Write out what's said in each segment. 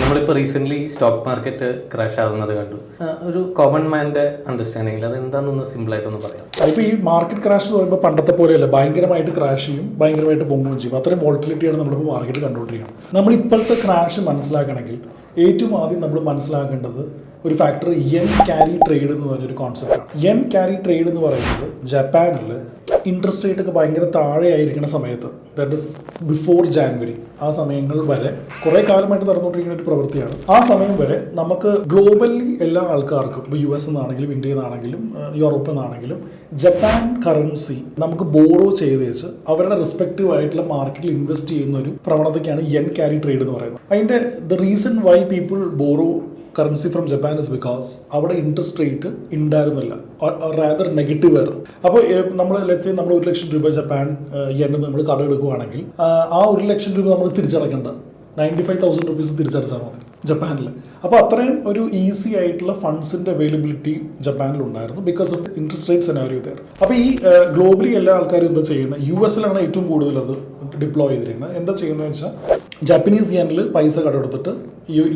നമ്മളിപ്പോൾ recently stock market crash ആവുന്നത് കണ്ടു. ഒരു കോമൺ മാൻ്റെ അണ്ടർസ്റ്റാൻഡിങ്ങിൽ അത് എന്താണെന്നൊന്ന് സിമ്പിളായിട്ടൊന്ന് പറയാം. ഇപ്പോൾ ഈ മാർക്കറ്റ് ക്രാഷ് എന്ന് പറയുമ്പോൾ പണ്ടത്തെ പോലെയല്ല, ഭയങ്കരമായിട്ട് ക്രാഷ് ചെയ്യും, ഭയങ്കരമായിട്ട് പൊങ്ങുകയും ചെയ്യും. അത്രയും വോളറ്റിലിറ്റിയാണ് നമ്മളിപ്പോൾ മാർക്കറ്റ് കണ്ടുകൊണ്ടിരിക്കുന്നത്. നമ്മൾ ഇപ്പോഴത്തെ ക്രാഷ് മനസ്സിലാക്കണമെങ്കിൽ ഏറ്റവും ആദ്യം നമ്മൾ മനസ്സിലാക്കേണ്ടത് ഒരു ഫാക്ടർ യെൻ ക്യാരി ട്രേഡ് എന്ന് പറഞ്ഞൊരു കോൺസെപ്റ്റാണ്. യെൻ ക്യാരി ട്രേഡ് എന്ന് പറയുന്നത് ജപ്പാനിൽ ഇൻട്രസ്റ്റ് റേറ്റ് ഒക്കെ ഭയങ്കര താഴെ ആയിരിക്കുന്ന സമയത്ത്, ദാറ്റ് ഇസ് ബിഫോർ ജാനുവരി, ആ സമയങ്ങൾ വരെ കുറേ കാലമായിട്ട് നടന്നുകൊണ്ടിരിക്കുന്ന ഒരു പ്രവൃത്തിയാണ്. ആ സമയം വരെ നമുക്ക് ഗ്ലോബലി എല്ലാ ആൾക്കാർക്കും, ഇപ്പോൾ യു എസ് നിന്നാണെങ്കിലും ഇന്ത്യയിൽ നിന്നാണെങ്കിലും യൂറോപ്പിൽ നിന്നാണെങ്കിലും ജപ്പാൻ കറൻസി നമുക്ക് ബോറോ ചെയ്ത് വെച്ച് അവരുടെ റെസ്പെക്റ്റീവ് ആയിട്ടുള്ള മാർക്കറ്റിൽ ഇൻവെസ്റ്റ് ചെയ്യുന്ന ഒരു പ്രവണതയ്ക്കാണ് യെൻ ക്യാരി ട്രേഡ് എന്ന് പറയുന്നത്. അതിൻ്റെ the reason why people borrow currency from Japan is because അവിടെ ഇൻട്രസ്റ്റ് റേറ്റ് ഉണ്ടായിരുന്നില്ല, റാദർ നെഗറ്റീവ് ആയിരുന്നു. അപ്പോൾ നമ്മൾ ലെറ്റ്സ് സേ നമ്മൾ 1 ലക്ഷം രൂപ ജപ്പാൻ യെന്ന് നമ്മൾ കട എടുക്കുകയാണെങ്കിൽ ആ 1 ലക്ഷം രൂപ നമ്മൾ തിരിച്ചടക്കേണ്ട 95,000 റുപ്പീസ് തിരിച്ചടച്ചാൽ മതി ജപ്പാനിൽ. അപ്പോൾ അത്രയും ഒരു ഈസി ആയിട്ടുള്ള ഫണ്ട്സിൻ്റെ അവൈലബിലിറ്റി ജപ്പാനിലുണ്ടായിരുന്നു because of interest rate scenario there. അപ്പോൾ ഈ ഗ്ലോബലി എല്ലാ ആൾക്കാരും എന്താ ചെയ്യുന്നത്, യു എസിലാണ് ഏറ്റവും കൂടുതൽ അത് ഡിപ്ലോയ് ചെയ്തിരിക്കുന്നത്. എന്താ ചെയ്യുന്നതെന്ന് വെച്ചാൽ ജാപ്പനീസ് യെനിൽ പൈസ കടമെടുത്തിട്ട്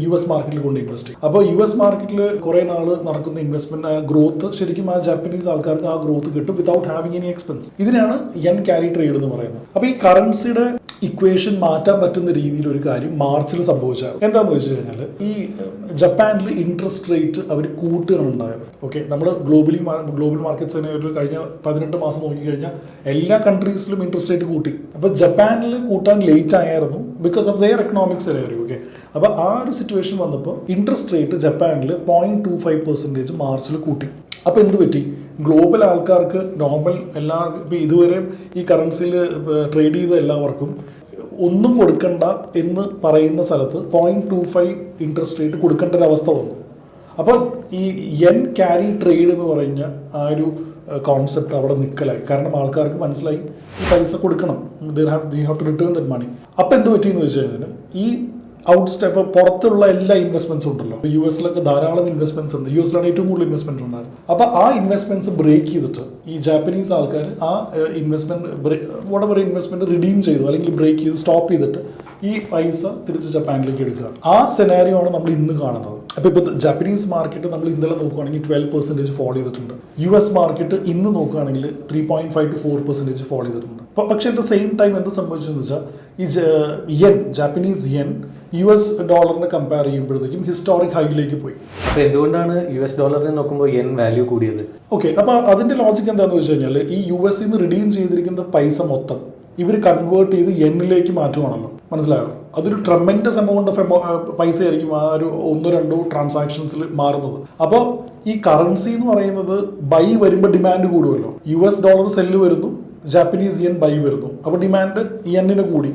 യു എസ് മാർക്കറ്റിൽ കൊണ്ട് ഇൻവെസ്റ്റ് ചെയ്യും. അപ്പോൾ യു എസ് മാർക്കറ്റിൽ കുറേ നാൾ നടക്കുന്ന ഇൻവെസ്റ്റ്മെന്റ് ഗ്രോത്ത് ശരിക്കും ആ ജാപ്പനീസ് ആൾക്കാർക്ക് ആ ഗ്രോത്ത് കിട്ടും വിതൗട്ട് ഹാവിങ് എനി എക്സ്പെൻസ്. ഇതിനാണ് യെൻ ക്യാരി ട്രേഡ് എന്ന് പറയുന്നത്. അപ്പോൾ ഈ കറൻസിയുടെ ഇക്വേഷൻ മാറ്റാൻ പറ്റുന്ന രീതിയിൽ ഒരു കാര്യം മാർച്ചിൽ സംഭവിച്ചാണ്. എന്താണെന്ന് വെച്ച് കഴിഞ്ഞാൽ ഈ ജപ്പാനിൽ ഇൻട്രസ്റ്റ് റേറ്റ് അവർ കൂട്ടുകയാണ് ഉണ്ടായത്. ഓക്കെ, നമ്മൾ ഗ്ലോബൽ മാർക്കറ്റ്സിനെ ഒരു കഴിഞ്ഞ 18 മാസം നോക്കിക്കഴിഞ്ഞാൽ എല്ലാ കൺട്രീസിലും ഇൻട്രസ്റ്റ് റേറ്റ് കൂട്ടി. അപ്പോൾ ജപ്പാനിൽ കൂട്ടാൻ ലേറ്റ് ആയിരുന്നു because of their economic scenario. Okay, അപ്പോൾ ആ ഒരു സിറ്റുവേഷൻ വന്നപ്പോൾ ഇൻട്രസ്റ്റ് റേറ്റ് ജപ്പാനിൽ 0.25% മാർച്ചിൽ കൂട്ടി. അപ്പോൾ എന്ത് പറ്റി, ഗ്ലോബൽ ആൾക്കാർക്ക് നോർമൽ എല്ലാവർക്കും ഇപ്പോൾ ഇതുവരെയും ഈ കറൻസിയിൽ ട്രേഡ് ചെയ്ത എല്ലാവർക്കും ഒന്നും കൊടുക്കണ്ട എന്ന് പറയുന്ന സ്ഥലത്ത് 0.25 ഇൻട്രസ്റ്റ് റേറ്റ് കൊടുക്കേണ്ട ഒരു അവസ്ഥ വന്നു. അപ്പോൾ ഈ യെൻ ക്യാരി ട്രേഡ് എന്ന് പറഞ്ഞ ആ ഒരു കോൺസെപ്റ്റ് അവിടെ നിൽക്കലായി. കാരണം ആൾക്കാർക്ക് മനസ്സിലായി ഈ പൈസ കൊടുക്കണം, they have to return that money. അപ്പോൾ എന്ത് പറ്റിയെന്ന് വെച്ച് കഴിഞ്ഞാൽ ഈ ഔട്ട് സ്റ്റെപ്പ് പുറത്തുള്ള എല്ലാ ഇൻവെസ്റ്റ്മെന്റ്സ് ഉണ്ടല്ലോ, യു എസിലൊക്കെ ധാരാളം ഇൻവെസ്റ്റ്മെന്റ്സ് ഉണ്ട്, യു എസിലാണ് ഏറ്റവും കൂടുതൽ ഇൻവെസ്റ്റ്മെന്റ് ഉണ്ടായിരുന്നു. അപ്പോൾ ആ ഇൻവെസ്റ്റ്മെന്റ്സ് ബ്രേക്ക് ചെയ്തിട്ട് ഈ ജാപ്പനീസ് ആൾക്കാർ ആ ഇൻവെസ്റ്റ്മെന്റ് ഇൻവെസ്റ്റ്മെന്റ് റിഡീം ചെയ്തു അല്ലെങ്കിൽ ബ്രേക്ക് ചെയ്ത് സ്റ്റോപ്പ് ചെയ്തിട്ട് ഈ പൈസ തിരിച്ച് ജപ്പാനിലേക്ക് എടുക്കുകയാണ്. ആ സെനാരിയോ ആണ് നമ്മൾ ഇന്ന് കാണുന്നത്. അപ്പോൾ ഇപ്പോൾ ജാപ്പനീസ് മാർക്കറ്റ് നമ്മൾ ഇന്നലെ നോക്കുകയാണെങ്കിൽ 12% ഫോൾ ചെയ്തിട്ടുണ്ട്. യു എസ് മാർക്കറ്റ് ഇന്ന് നോക്കുകയാണെങ്കിൽ 3.5 to 4% ഫോൾ ചെയ്തിട്ടുണ്ട്. പക്ഷേ അറ്റ് ദ സെയിം ടൈം എന്ത് സംഭവിച്ചെന്ന് വെച്ചാൽ ഈ ജാപ്പനീസ് യെൻ യു എസ് ഡോളറിനെ കമ്പയർ ചെയ്യുമ്പോഴത്തേക്കും ഹിസ്റ്റോറിക് ഹൈയിലേക്ക് പോയി. അപ്പോൾ എന്തുകൊണ്ടാണ് യു എസ് ഡോളറിനെ നോക്കുമ്പോൾ യെൻ വാല്യൂ കൂടിയത്? ഓക്കെ, അപ്പോൾ അതിൻ്റെ ലോജിക്ക് എന്താണെന്ന് വെച്ച് കഴിഞ്ഞാൽ ഈ യു എസിൽ നിന്ന് റിഡീം ചെയ്തിരിക്കുന്ന പൈസ മൊത്തം ഇവർ കൺവേർട്ട് ചെയ്ത് യെന്നിലേക്ക് മാറ്റുവാണല്ലോ, മനസ്സിലായോ? അതൊരു ട്രെമൻഡസ് എമൗണ്ട് ഓഫ് പൈസ ആയിരിക്കും ആ ഒരു 1-2 ട്രാൻസാക്ഷൻസിൽ മാറുന്നത്. അപ്പോൾ ഈ കറൻസി എന്ന് പറയുന്നത് ബൈ വരുമ്പോൾ ഡിമാൻഡ് കൂടുമല്ലോ. യു എസ് ഡോളർ സെല്ല് വരുന്നു, ജാപ്പനീസ് യെൻ ബൈ വരുന്നു, അപ്പോൾ ഡിമാൻഡ് യെന്നിന് കൂടി.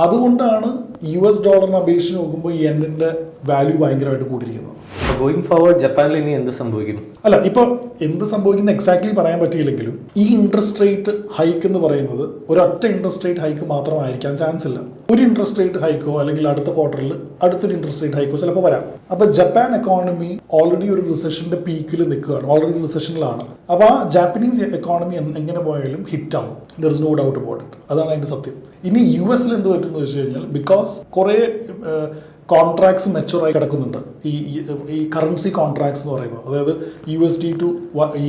അതുകൊണ്ടാണ് യു എസ് ഡോളറിനെ അപേക്ഷിച്ച് നോക്കുമ്പോൾ യെന്നിൻ്റെ വാല്യൂ ഭയങ്കരമായിട്ട് കൂടിയിരിക്കുന്നത്. ഗോയിങ് ഫോർവേഡ് ജപ്പാനിൽ ഇനി എന്ത് സംഭവിക്കും? അല്ല, ഇപ്പോൾ എന്ത് സംഭവിക്കുന്ന എക്സാക്ട്ലി പറയാൻ പറ്റിയില്ലെങ്കിലും ഈ ഇൻട്രസ്റ്റ് റേറ്റ് ഹൈക്ക് എന്ന് പറയുന്നത് ഒരൊറ്റ ഇൻട്രസ്റ്റ് റേറ്റ് ഹൈക്ക് മാത്രമായിരിക്കാൻ ചാൻസ് ഇല്ല. ഒരു ഇൻട്രസ്റ്റ് റേറ്റ് ഹൈക്കോ അല്ലെങ്കിൽ അടുത്ത ക്വാർട്ടറിൽ അടുത്തൊരു ഇൻട്രസ്റ്റ് റേറ്റ് ഹൈക്കോ ചിലപ്പോൾ വരാം. അപ്പോൾ ജപ്പാൻ എക്കോണമി ഓൾറെഡി ഒരു റിസഷന്റെ പീക്കിൽ നിൽക്കുകയാണ്, ഓൾറെഡി റിസഷനിലാണ്. അപ്പോൾ ആ ജാപ്പനീസ് എക്കോണമി എങ്ങനെ പോയാലും ഹിറ്റ് ആവും, there is no doubt about it. അതാണ് അതിൻ്റെ സത്യം. ഇനി യു എസിൽ എന്ത് പറ്റുമെന്ന് വെച്ച് കഴിഞ്ഞാൽ ബിക്കോസ് കുറേ കോൺട്രാക്ട്സ് മെച്ചുറായി കിടക്കുന്നുണ്ട്. ഈ കറൻസി കോൺട്രാക്ട്സ് എന്ന് പറയുന്നത്, അതായത് USD ടു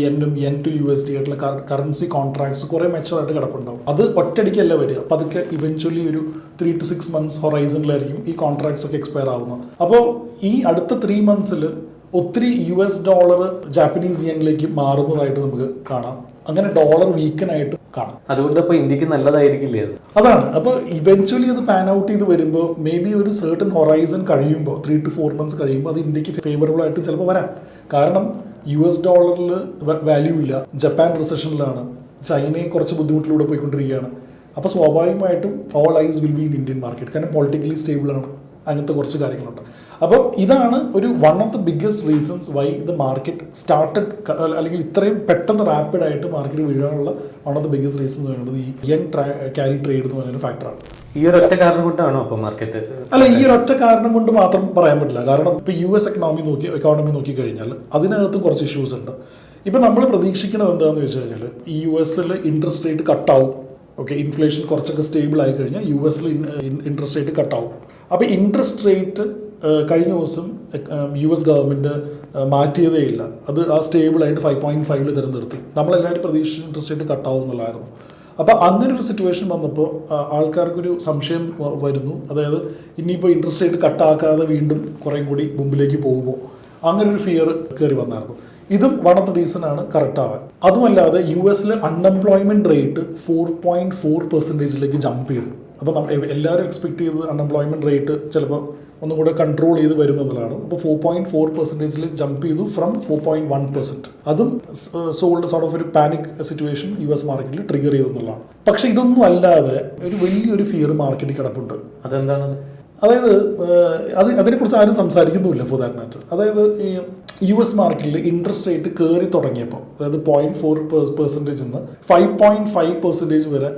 യെന്നും യെൻ ടു USD ആയിട്ടുള്ള കറൻസി കോൺട്രാക്ട്സ് കുറേ മെച്ചുറായിട്ട് കിടപ്പുണ്ടാവും. അത് ഒറ്റയടിക്കല്ല വരിക, അപ്പോൾ അതൊക്കെ ഇവൻച്വലി ഒരു 3 to 6 months ഹൊറൈസണിലായിരിക്കും ഈ കോൺട്രാക്ട്സ് ഒക്കെ എക്സ്പയർ ആവുന്നത്. അപ്പോൾ ഈ അടുത്ത 3 months ഒത്തിരി US ഡോളർ ജാപ്പനീസ് യെന്നിലേക്ക് മാറുന്നതായിട്ട് നമുക്ക് കാണാം. അങ്ങനെ ഡോളർ വീക്കനായിട്ട് കാണാം. അതുകൊണ്ട് അപ്പോൾ ഇന്ത്യക്ക് നല്ലതായിരിക്കില്ലേ അത്? അതാണ്. അപ്പോൾ ഇവൻച്വലി അത് പാൻ ഔട്ട് ചെയ്ത് വരുമ്പോൾ മേ ബി ഒരു സർട്ടൺ ഹൊറൈസൺ കഴിയുമ്പോൾ 3 to 4 months കഴിയുമ്പോൾ അത് ഇന്ത്യക്ക് ഫേവറബിൾ ആയിട്ട് ചിലപ്പോൾ വരാം. കാരണം US ഡോളറിൽ വാല്യൂ ഇല്ല, ജപ്പാൻ റിസഷനിലാണ്, ചൈനയും കുറച്ച് ബുദ്ധിമുട്ടിലൂടെ പോയിക്കൊണ്ടിരിക്കുകയാണ്. അപ്പോൾ സ്വാഭാവികമായിട്ടും all eyes will be in Indian market, കാരണം പൊളിറ്റിക്കലി സ്റ്റേബിൾ ആണ്, അങ്ങനത്തെ കുറച്ച് കാര്യങ്ങളുണ്ട്. അപ്പം ഇതാണ് ഒരു one of the biggest reasons why the market started, അല്ലെങ്കിൽ ഇത്രയും പെട്ടെന്ന് റാപ്പിഡായിട്ട് മാർക്കറ്റ് വീഴാനുള്ള one of the biggest reason എന്ന് പറയുന്നത് ഈ യെൻ ക്യാരി ട്രേഡ് എന്ന് പറയുന്ന ഫാക്ടറാണ്. ഈ ഒരു ഒറ്റ കാരണം കൊണ്ടാണോ അപ്പോൾ മാർക്കറ്റ്? അല്ല, ഈ ഒരു ഒറ്റ കാരണം കൊണ്ട് മാത്രം പറയാൻ പറ്റില്ല. കാരണം ഇപ്പോൾ US എക്കോണമി നോക്കിക്കഴിഞ്ഞാൽ അതിനകത്ത് കുറച്ച് ഇഷ്യൂസ് ഉണ്ട്. ഇപ്പം നമ്മൾ പ്രതീക്ഷിക്കുന്നത് എന്താണെന്ന് വെച്ച് കഴിഞ്ഞാൽ ഈ US ഇൻട്രസ്റ്റ് റേറ്റ് കട്ടാവും. ഓക്കെ, ഇൻഫ്ലേഷൻ കുറച്ചൊക്കെ സ്റ്റേബിൾ ആയി കഴിഞ്ഞാൽ US ഇൻട്രസ്റ്റ് റേറ്റ് കട്ടാവും. അപ്പോൾ ഇൻട്രസ്റ്റ് റേറ്റ് കഴിഞ്ഞ ദിവസം US ഗവൺമെൻറ് മാറ്റിയതേ ഇല്ല. അത് ആ സ്റ്റേബിളായിട്ട് 5.5 തരം നിർത്തി. നമ്മളെല്ലാവരും പ്രതീക്ഷിച്ച ഇൻട്രസ്റ്റ് റേറ്റ് കട്ടാവും എന്നുള്ളതായിരുന്നു. അപ്പോൾ അങ്ങനെ ഒരു സിറ്റുവേഷൻ വന്നപ്പോൾ ആൾക്കാർക്കൊരു സംശയം വരുന്നു. അതായത് ഇനിയിപ്പോൾ ഇൻട്രസ്റ്റ് റേറ്റ് കട്ടാക്കാതെ വീണ്ടും കുറേ കൂടി മുമ്പിലേക്ക് പോകുമോ, അങ്ങനെ ഒരു ഫിയർ കയറി വന്നായിരുന്നു. ഇതും വൺ ഓഫ് ദ റീസൺ ആണ് കറക്റ്റ് ആവാൻ. അതുമല്ലാതെ US അൺഎംപ്ലോയ്മെൻറ്റ് റേറ്റ് 4.4% ജമ്പ് ചെയ്തു. അപ്പോൾ എല്ലാവരും എക്സ്പെക്ട് ചെയ്തത് അൺഎംപ്ലോയ്മെൻറ്റ് റേറ്റ് ചിലപ്പോൾ ഒന്നും കൂടെ കൺട്രോൾ ചെയ്ത് വരും എന്നുള്ളതാണ്. അപ്പോൾ 4.4% ജമ്പ് ചെയ്തു ഫ്രം 4.1%. അതും സോൾഡ് സോർട്ട് ഓഫ് ഒരു പാനിക് സിറ്റുവേഷൻ US മാർക്കറ്റിൽ ട്രിഗർ ചെയ്തു എന്നുള്ളതാണ്. പക്ഷേ ഇതൊന്നും അല്ലാതെ ഒരു വലിയൊരു ഫിയർ മാർക്കറ്റിൽ കിടപ്പുണ്ട്. അതെന്താണത്? അതായത് അതിനെക്കുറിച്ച് ആരും സംസാരിക്കുന്നുമില്ല ഫോർ ദാറ്റ് മാറ്റർ. അതായത് ഈ US മാർക്കറ്റിൽ ഇൻട്രസ്റ്റ് റേറ്റ് കയറി തുടങ്ങിയപ്പോൾ, അതായത് 0.4% നിന്ന് 5.5% വരെ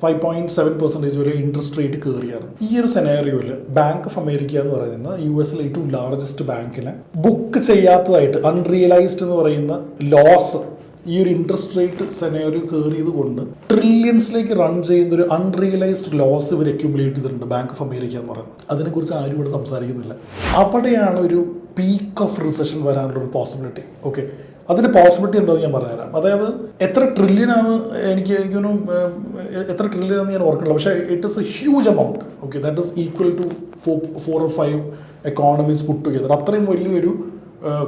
5.7% വരെ ഇൻട്രസ്റ്റ് റേറ്റ് കയറിയായിരുന്നു. ഈ ഒരു സെനാരിയോയിൽ ബാങ്ക് ഓഫ് അമേരിക്ക എന്ന് പറയുന്ന US ഏറ്റവും ലാർജസ്റ്റ് ബാങ്കിനെ ബുക്ക് ചെയ്യാത്തതായിട്ട് അൺറിയലൈസ്ഡ് എന്ന് പറയുന്ന ലോസ് ഈ ഒരു ഇൻട്രസ്റ്റ് റേറ്റ് സെനാരിയോ കയറിയത് കൊണ്ട് ട്രില്യൻസിലേക്ക് റൺ ചെയ്യുന്ന ഒരു അൺറിയലൈസ്ഡ് ലോസ് ഇവർ അക്യുമുലേറ്റ് ചെയ്തിട്ടുണ്ട് ബാങ്ക് ഓഫ് അമേരിക്ക എന്ന് പറയുന്നത്. അതിനെക്കുറിച്ച് ആരും ഇവിടെ സംസാരിക്കുന്നില്ല. അവിടെയാണ് ഒരു പീക്ക് ഓഫ് റിസഷൻ വരാനുള്ള ഒരു പോസിബിലിറ്റി. ഓക്കെ, അതിൻ്റെ പോസിബിലിറ്റി എന്താണെന്ന് ഞാൻ പറഞ്ഞുതരാം. അതായത് എത്ര ട്രില്യനാണ് എനിക്കൊന്നും എത്ര ട്രില്യനാണെന്ന് ഞാൻ ഓർക്കണില്ല, പക്ഷേ it is a huge amount. Okay, that is equal to 4 or 5 economies put together. അത്രയും വലിയൊരു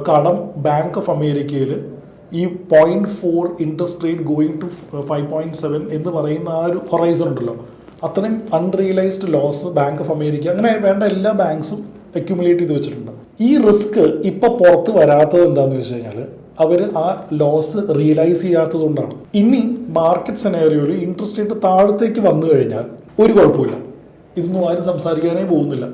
കടം ബാങ്ക് ഓഫ് അമേരിക്കയിൽ ഈ 0.4 ഇൻട്രസ്റ്റ് റേറ്റ് ഗോയിങ് ടു 5.7 എന്ന് പറയുന്ന ആ ഒരു ഹൊറൈസൺ ഉണ്ടല്ലോ, അത്രയും unrealised loss bank of America അങ്ങനെ വേണ്ട എല്ലാ ബാങ്ക്സും അക്യുമുലേറ്റ് ചെയ്ത് വെച്ചിട്ടുണ്ട്. ഈ റിസ്ക് ഇപ്പോൾ പുറത്ത് വരാത്തത് എന്താണെന്ന് വെച്ച് കഴിഞ്ഞാൽ അവർ ആ ലോസ് റിയലൈസ് ചെയ്യാത്തത് കൊണ്ടാണ്. ഇനി മാർക്കറ്റ് സെനാരിയോയിൽ ഇൻട്രസ്റ്റ് റേറ്റ് താഴത്തേക്ക് വന്നു കഴിഞ്ഞാൽ ഒരു കുഴപ്പമില്ല, ഇതൊന്നും ആരും സംസാരിക്കാനേ പോകുന്നില്ല.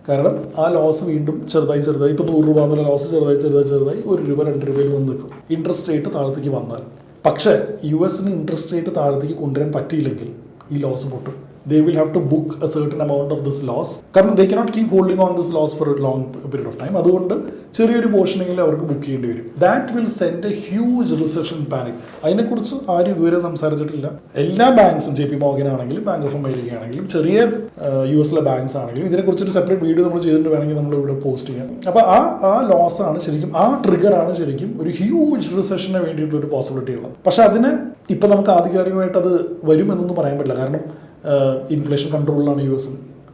കാരണം ആ ലോസ് വീണ്ടും ചെറുതായി ഇപ്പോൾ 100 രൂപ എന്നുള്ള ലോസ് ചെറുതായി 1 രൂപ 2 രൂപയിൽ വന്ന് നിൽക്കും ഇൻട്രസ്റ്റ് റേറ്റ് താഴത്തേക്ക് വന്നാൽ. പക്ഷേ US ഇൻട്രസ്റ്റ് റേറ്റ് താഴത്തേക്ക് കൊണ്ടുവരാൻ പറ്റിയില്ലെങ്കിൽ ഈ ലോസ് പൊട്ടും. They will have to book a certain amount of this loss. കാരണം they cannot keep holding on this loss for a long period of time. അതുകൊണ്ട് ചെറിയൊരു പോർഷനെങ്കിലും അവർക്ക് ബുക്ക് ചെയ്യേണ്ടി വരും. That will send A huge recession panic. അതിനെക്കുറിച്ച് ആരും ഇതുവരെ സംസാരിച്ചിട്ടില്ല. എല്ലാ ബാങ്ക്സും JP Morgan ആണെങ്കിലും ബാങ്ക് ഓഫ് അമേരിക്ക ആണെങ്കിലും ചെറിയ US ബാങ്ക്സ് ആണെങ്കിലും ഇതിനെക്കുറിച്ചൊരു സെപ്പറേറ്റ് വീഡിയോ നമ്മൾ ചെയ്തിട്ട് വേണമെങ്കിൽ നമ്മൾ ഇവിടെ പോസ്റ്റ് ചെയ്യാം. അപ്പോൾ ആ ലോസാണ് ശരിക്കും, ആ ട്രിഗറാണ് ശരിക്കും ഒരു ഹ്യൂജ് റിസഷന് വേണ്ടിയിട്ടുള്ള ഒരു പോസിബിലിറ്റി ഉള്ളത്. പക്ഷെ അതിന് ഇപ്പം നമുക്ക് ആധികാരികമായിട്ട് അത് വരുമെന്നൊന്നും പറയാൻ പറ്റില്ല. കാരണം ഇൻഫ്ലേഷൻ കൺട്രോളിലാണ് US.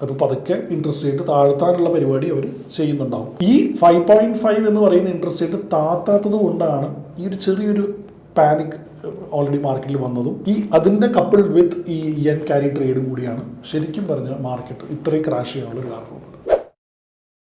അപ്പോൾ പതുക്കെ ഇൻട്രസ്റ്റ് റേറ്റ് താഴ്ത്താനുള്ള പരിപാടി അവർ ചെയ്യുന്നുണ്ടാവും. ഈ 5.5 എന്ന് പറയുന്ന ഇൻട്രസ്റ്റ് റേറ്റ് താത്താത്തത് കൊണ്ടാണ് ഈ ഒരു ചെറിയൊരു പാനിക് ഓൾറെഡി മാർക്കറ്റിൽ വന്നതും അതിൻ്റെ കപ്പിൾഡ് വിത്ത് ഈ yen ക്യാരി ട്രേഡും കൂടിയാണ് ശരിക്കും പറഞ്ഞ മാർക്കറ്റ് ഇത്രയും ക്രാഷ് ചെയ്യാനുള്ളൊരു കാരണം.